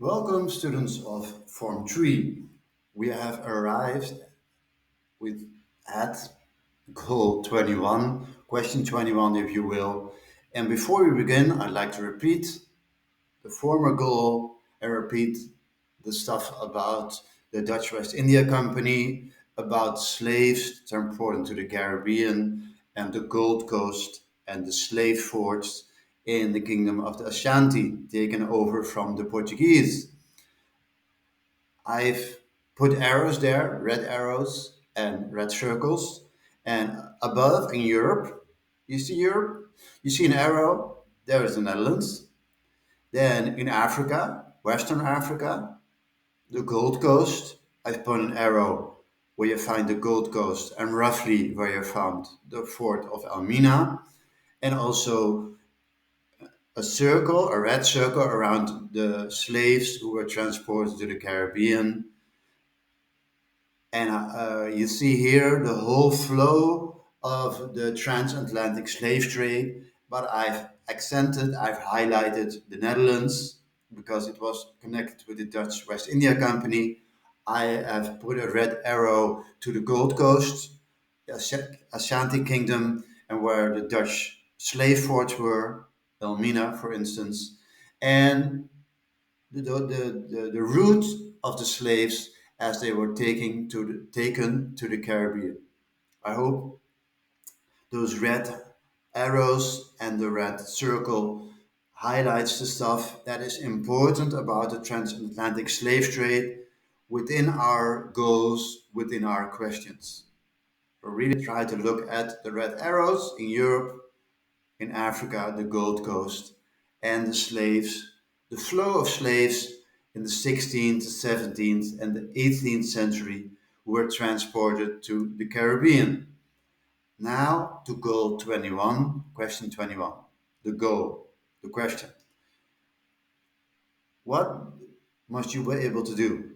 Welcome, students of Form 3. We have arrived with at goal 21, question 21, if you will. And before we begin, I'd like to repeat the former goal and repeat the stuff about the Dutch West India Company, about slaves transported to the Caribbean, and the Gold Coast, and the slave forts in the kingdom of the Ashanti, taken over from the Portuguese. I've put arrows there, red arrows and red circles. And above in Europe, you see Europe? You see an arrow, there is the Netherlands. Then in Africa, Western Africa, the Gold Coast, I've put an arrow where you find the Gold Coast and roughly where you found the fort of Elmina. And also a circle, a red circle around the slaves who were transported to the Caribbean. And you see here the whole flow of the transatlantic slave trade, but I've highlighted the Netherlands because it was connected with the Dutch West India Company. I have put a red arrow to the Gold Coast, the Ashanti Kingdom, and where the Dutch slave forts were, Elmina, for instance. And the route of the slaves as they were taken to the Caribbean. I hope those red arrows and the red circle highlights the stuff that is important about the transatlantic slave trade within our goals, within our questions. So really try to look at the red arrows in Europe, in Africa, the Gold Coast, and the slaves, the flow of slaves in the 16th, 17th, and the 18th century who were transported to the Caribbean. Now to goal 21, question 21. The goal, the question. What must you be able to do?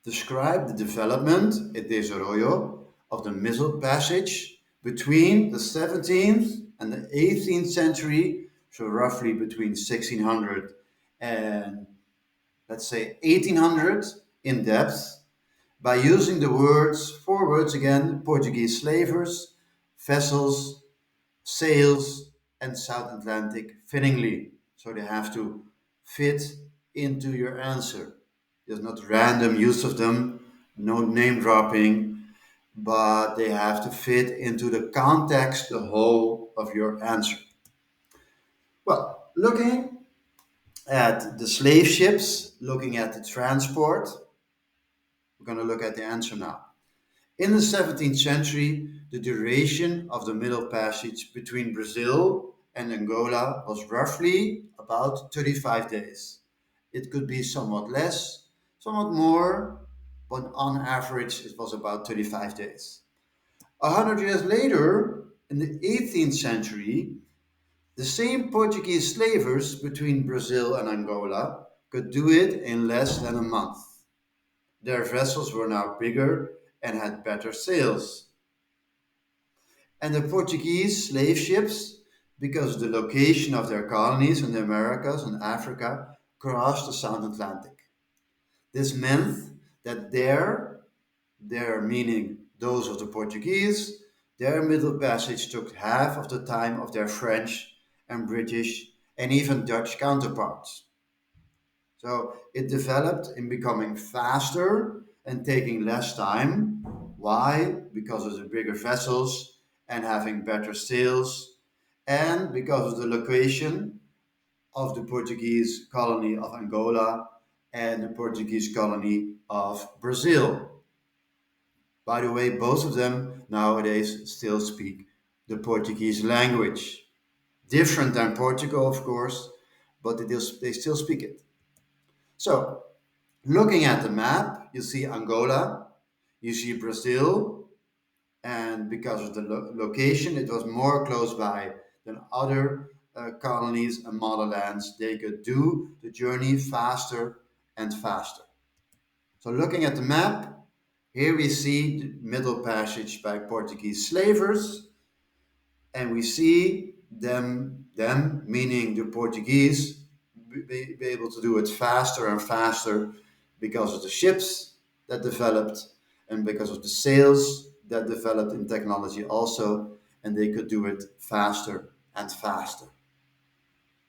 Describe the development, el desarrollo, of the Middle Passage between the 17th and the 18th century, so roughly between 1600 and let's say 1800 in depth, by using the words, four words again, Portuguese slavers, vessels, sails, and South Atlantic fittingly. So they have to fit into your answer. There's not random use of them, no name dropping, but they have to fit into the context, the whole of your answer. Well, looking at the slave ships, looking at the transport, we're going to look at the answer now. In the 17th century, the duration of the Middle Passage between Brazil and Angola was roughly about 35 days. It could be somewhat less, somewhat more, but on average it was about 35 days. 100 years later, in the 18th century, the same Portuguese slavers between Brazil and Angola could do it in less than a month. Their vessels were now bigger and had better sails. And the Portuguese slave ships, because of the location of their colonies in the Americas and Africa, crossed the South Atlantic. This meant that their meaning those of the Portuguese, their Middle Passage took half of the time of their French and British and even Dutch counterparts. So it developed in becoming faster and taking less time. Why? Because of the bigger vessels and having better sails, and because of the location of the Portuguese colony of Angola and the Portuguese colony of Brazil. By the way, both of them nowadays still speak the Portuguese language. Different than Portugal, of course, but they still speak it. So, looking at the map, you see Angola, you see Brazil, and because of the location, it was more close by than other colonies and motherlands. They could do the journey faster and faster. So, looking at the map, here we see the Middle Passage by Portuguese slavers, and we see them meaning the Portuguese, be able to do it faster and faster because of the ships that developed and because of the sails that developed in technology also, and they could do it faster and faster.